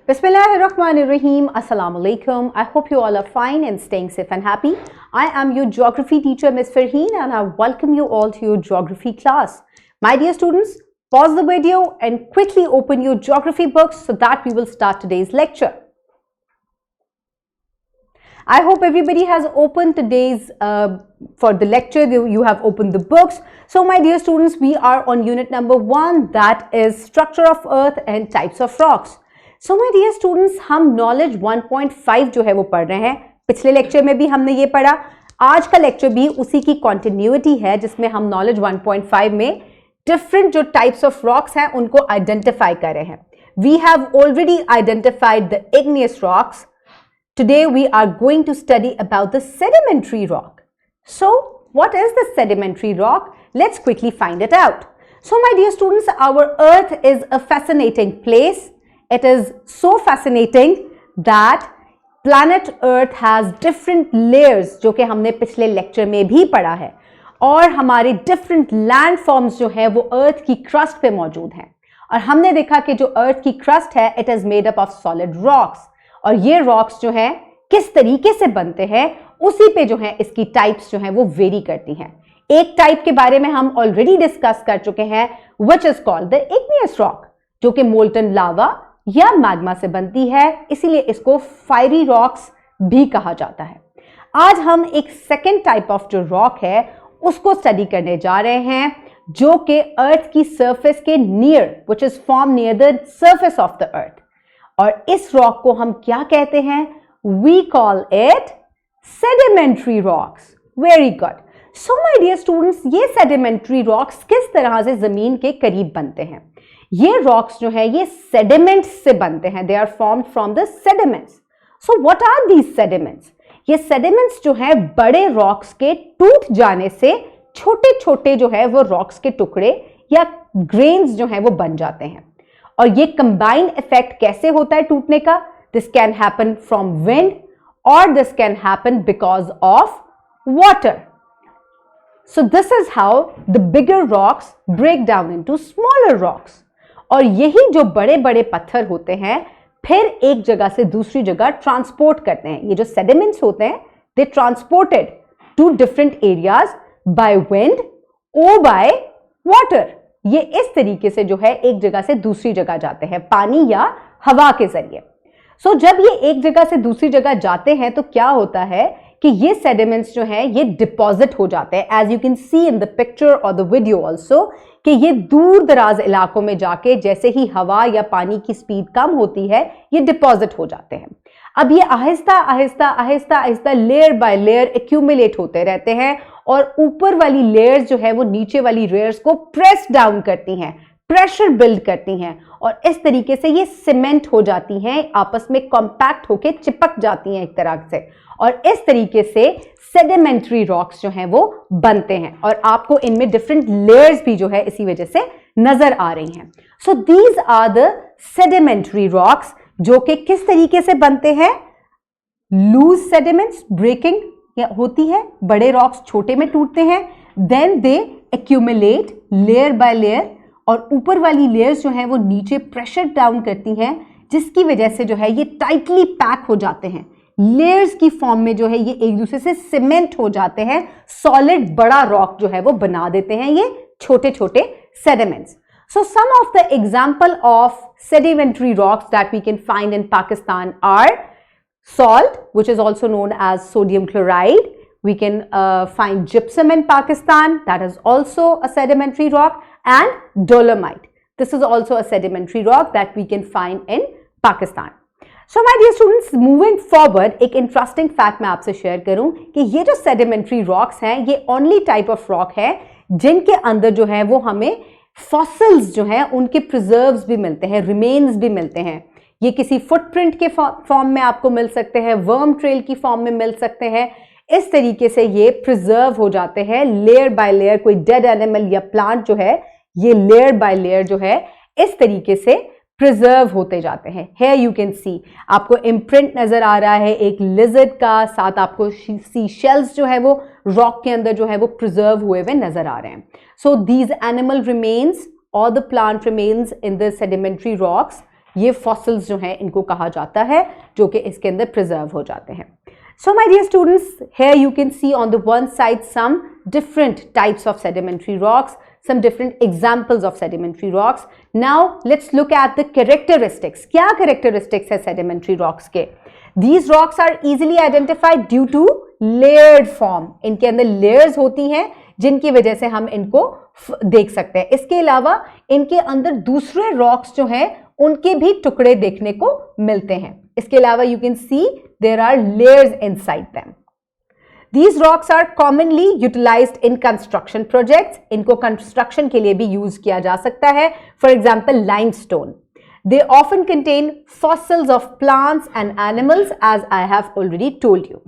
Bismillahirrahmanirrahim. Assalamu alaikum. I hope you all are fine and staying safe and happy. I am your geography teacher, Ms. Farheen, and I welcome you all to your geography class. My dear students, pause the video and quickly open your geography books so that we will start today's lecture. I hope everybody has opened today's, for the lecture, you have opened the books. So my dear students, we are on unit number 1, that is structure of earth and types of rocks. So my dear students, हम knowledge 1.5 जो है वो पढ़ रहे हैं. पिछले lecture में भी हमने ये पढ़ा. आज का लेक्चर भी उसी की कंटिन्यूटी है जिसमें हम knowledge 1.5 में different जो types of rocks हैं उनको identify कर रहे हैं. We have already identified the igneous rocks. Today we are going to study about the sedimentary rock. So what is the sedimentary rock? Let's quickly find it out. So my dear students, our earth is a fascinating place. It is so fascinating that planet Earth has different layers जो कि हमने पिछले lecture में भी पढ़ा है और हमारे different landforms जो है वो अर्थ की क्रस्ट पे मौजूद हैं और हमने देखा कि जो अर्थ की क्रस्ट है it is made up of solid rocks और ये rocks जो है किस तरीके से बनते हैं उसी पे जो है इसकी टाइप्स जो है वो वेरी करती हैं. एक टाइप के बारे में हम ऑलरेडी डिस्कस कर चुके हैं which is called the igneous rock जो कि molten lava या मैग्मा से बनती है, इसीलिए इसको फायरी रॉक्स भी कहा जाता है. आज हम एक सेकेंड टाइप ऑफ जो रॉक है उसको स्टडी करने जा रहे हैं जो कि अर्थ की सरफेस के near which is form near the surface of the earth. और इस रॉक को हम क्या कहते हैं? We call it sedimentary rocks. Very good. So my dear students, ये सेडिमेंट्री रॉक्स किस तरह से जमीन के करीब बनते हैं? ये रॉक्स जो है ये सेडिमेंट्स से बनते हैं. They are formed from the sediments. So what are these sediments? ये सेडिमेंट्स जो है बड़े रॉक्स के टूट जाने से छोटे छोटे जो है वो रॉक्स के टुकड़े या ग्रेन्स जो है वो बन जाते हैं. और ये कंबाइंड इफेक्ट कैसे होता है टूटने का? This can happen from wind और this can happen because of water. So this is how the bigger rocks break down into smaller rocks. और यही जो बड़े बड़े पत्थर होते हैं फिर एक जगह से दूसरी जगह ट्रांसपोर्ट करते हैं. ये जो सेडिमेंट्स होते हैं they transported to different areas by wind और बाय वाटर. ये इस तरीके से जो है एक जगह से दूसरी जगह जाते हैं पानी या हवा के जरिए. सो जब ये एक जगह से दूसरी जगह जाते हैं तो क्या होता है कि ये सेडिमेंट्स जो हैं ये डिपॉजिट हो जाते हैं. As you can see in the picture और द वीडियो ऑल्सो कि ये दूर दराज इलाकों में जाके जैसे ही हवा या पानी की स्पीड कम होती है ये डिपॉजिट हो जाते हैं. अब ये Aahista Aahista Aahista Aahista layer by layer accumulate होते रहते हैं और ऊपर वाली लेयर्स जो है वो नीचे वाली लेयर्स को प्रेस डाउन करती हैं, प्रेशर बिल्ड करती हैं और इस तरीके से ये सीमेंट हो जाती हैं, आपस में कॉम्पैक्ट होके चिपक जाती हैं एक तरह से. और इस तरीके से सेडिमेंट्री रॉक्स जो हैं वो बनते हैं और आपको इनमें डिफरेंट लेयर्स भी जो है इसी वजह से नजर आ रही हैं. So these are the sedimentary rocks जो कि किस तरीके से बनते हैं? लूज सेडिमेंट्स ब्रेकिंग होती है, बड़े रॉक्स छोटे में टूटते हैं, then they accumulate layer by layer और ऊपर वाली लेयर्स जो हैं वो नीचे प्रेशर डाउन करती हैं जिसकी वजह से जो है ये टाइटली पैक हो जाते हैं. लेयर्स की फॉर्म में जो है ये एक दूसरे से सीमेंट हो जाते हैं, सॉलिड बड़ा रॉक जो है वो बना देते हैं ये छोटे छोटे sediments. So some of the example of sedimentary rocks that we can find in Pakistan are salt, which is also known as sodium chloride. We can find gypsum in Pakistan, that is also a sedimentary rock, and dolomite. This is also a sedimentary rock that we can find in Pakistan. So my dear students, moving forward, एक interesting fact मैं आपसे share करूं कि ये जो sedimentary rocks हैं ये only type of rock है जिनके अंदर जो है वो हमें fossils जो हैं उनके preserves भी मिलते हैं, remains भी मिलते हैं. ये किसी footprint के फॉर्म में आपको मिल सकते हैं, worm trail की फॉर्म में मिल सकते हैं. इस तरीके से ये preserve हो जाते हैं layer by layer. कोई dead animal या plant जो है ये layer by layer जो है इस तरीके से प्रिजर्व होते जाते हैं. Here you can see आपको इम्प्रिंट नजर आ रहा है एक लिजर्ड का, साथ आपको सी शेल्स जो है वो रॉक के अंदर जो है वो प्रिजर्व हुए हुए नजर आ रहे हैं. So these animal remains or the plant remains in the sedimentary rocks ये फॉसिल्स जो हैं इनको कहा जाता है, जो कि इसके अंदर प्रिजर्व हो जाते हैं. So my dear students, here you can see on the one side some different types of sedimentary rocks, some different examples of sedimentary rocks. Now let's look at the characteristics. क्या characteristics है sedimentary rocks के? These rocks are easily identified due to layered form. इनके अंदर layers होती हैं जिनकी वजह से हम इनको देख सकते हैं. इसके अलावा इनके अंदर दूसरे rocks जो हैं उनके भी टुकड़े देखने को मिलते हैं. इसके अलावा you can see there are layers inside them. These rocks are commonly utilized in construction projects. इनको construction के लिए भी use किया जा सकता है. For example, limestone. They often contain fossils of plants and animals, as I have already told you.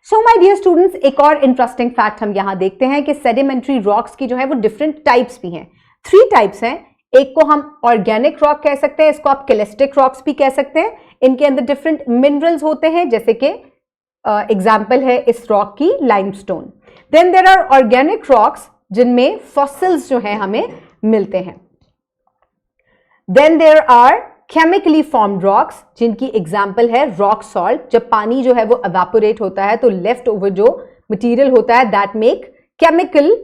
So my dear students, एक और interesting fact हम यहाँ देखते हैं कि sedimentary rocks की जो है वो different types भी हैं. 3 types हैं. एक को हम ऑर्गेनिक रॉक कह सकते हैं, इसको आप कैलेस्टिक रॉक्स भी कह सकते हैं. इनके अंदर डिफरेंट मिनरल्स होते हैं, जैसे कि एग्जांपल है इस रॉक की limestone. Then there are organic rocks जिनमें फॉसिल्स जो हैं हमें मिलते हैं. Then there are chemically formed rocks जिनकी एग्जांपल है रॉक सॉल्ट. जब पानी जो है वो एवापोरेट होता है तो लेफ्ट ओवर जो मटेरियल होता है that make chemical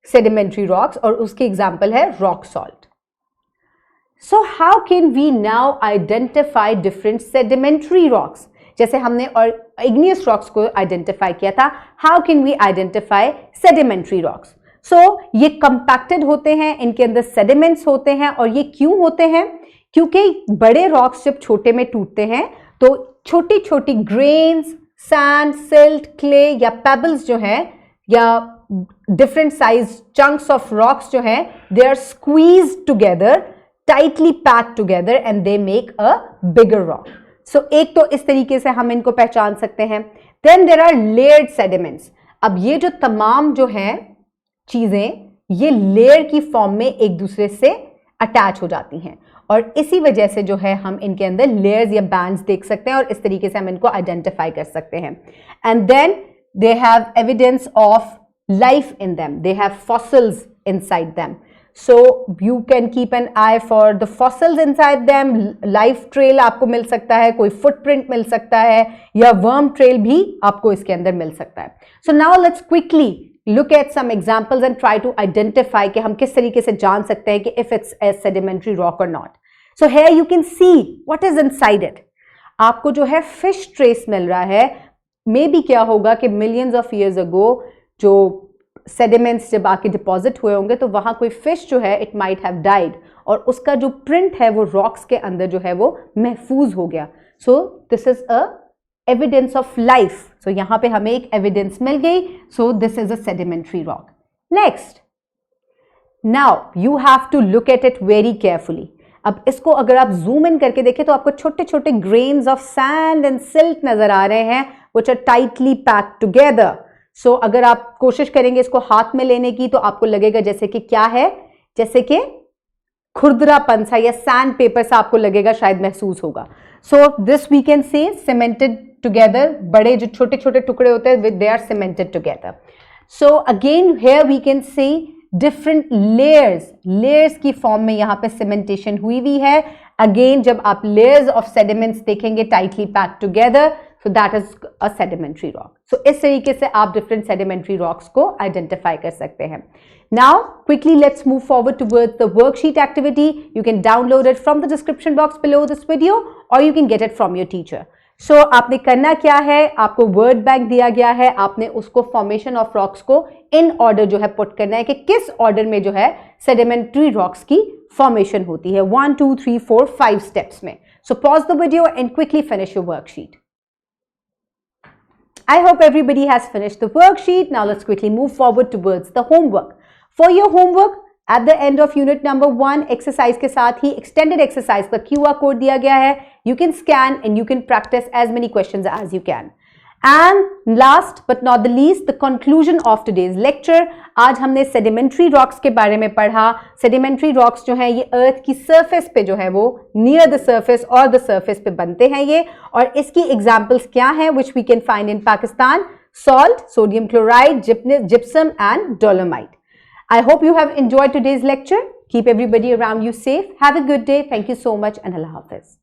sedimentary rocks, और उसकी एग्जांपल है rock salt. So how can we now identify different sedimentary rocks? जैसे हमने और igneous rocks को identify किया था, how can we identify sedimentary rocks? So ये compacted होते हैं, इनके अंदर sediments होते हैं, और ये क्यों होते हैं? क्योंकि बड़े rocks जब छोटे में टूटते हैं तो छोटी छोटी grains, sand, silt, clay या pebbles जो हैं या different size chunks of rocks जो हैं, they are squeezed together, tightly packed together and they make a bigger rock. So एक तो इस तरीके से हम इनको पहचान सकते हैं. Then there are layered sediments. अब ये जो तमाम जो हैं चीजें ये लेयर की फॉर्म में एक दूसरे से अटैच हो जाती हैं, और इसी वजह से जो है हम इनके अंदर लेयर्स या बैंड्स देख सकते हैं, और इस तरीके से हम इनको आइडेंटिफाई कर सकते हैं. And then they have evidence of life in them. They have fossils inside them. So you can keep an eye for the fossils inside them. Life trail आपको मिल सकता है, कोई footprint मिल सकता है, या worm trail भी आपको इसके अंदर मिल सकता है. So now let's quickly look at some examples and try to identify कि हम किस तरीके से जान सकते हैं कि if it's a sedimentary rock or not. So here you can see what is inside it. आपको जो है fish trace मिल रहा है. Maybe क्या होगा कि millions of years ago जो सेडिमेंट्स जब आके डिपॉजिट हुए होंगे तो वहां कोई फिश जो है इट माइट हैव डाइड, और उसका जो प्रिंट है वो रॉक्स के अंदर जो है वो महफूज हो गया. So this is a evidence of life. So यहां पे हमें एक एविडेंस मिल गई. So this is a sedimentary rock. Next, now you have to look at it very carefully. अब इसको अगर आप जूम इन करके देखें तो आपको छोटे छोटे grains of sand and silt नजर आ रहे हैं, which are tightly packed together. So अगर आप कोशिश करेंगे इसको हाथ में लेने की तो आपको लगेगा जैसे कि क्या है, जैसे कि खुरदरापन सा या सैंड पेपर सा आपको लगेगा, शायद महसूस होगा. So this we can say cemented together. बड़े जो छोटे छोटे टुकड़े होते हैं they are cemented together. So again here we can see different layers की फॉर्म में यहाँ पे सीमेंटेशन हुई है. अगेन जब आप लेयर्स ऑफ सेडिमेंट्स देखेंगे tightly packed together, so that is a sedimentary rock. So इस तरीके से आप different sedimentary rocks को identify कर सकते हैं. Now quickly let's move forward towards the worksheet activity. You can download it from the description box below this video, or you can get it from your teacher. So आपने करना क्या है, आपको word bank दिया गया है, आपने उसको formation of rocks को in order जो है put करना है कि किस order में जो है sedimentary rocks की formation होती है 1, 2, 3, 4, 5 steps में. So pause the video and quickly finish your worksheet. I hope everybody has finished the worksheet. Now let's quickly move forward towards the homework. For your homework, at the end of unit number 1, exercise के साथ ही extended exercise का QR code दिया गया है. You can scan and you can practice as many questions as you can. And last but not the least, the conclusion of today's lecture. आज हमने sedimentary rocks के बारे में पढ़ा. Sedimentary rocks जो हैं ये अर्थ की surface पे जो है वो near the surface और the surface पे बनते हैं ये, और इसकी examples क्या हैं which we can find in Pakistan? Salt, sodium chloride, gypsum and dolomite. I hope you have enjoyed today's lecture. Keep everybody around you safe. Have a good day. Thank you so much and Allah Hafiz.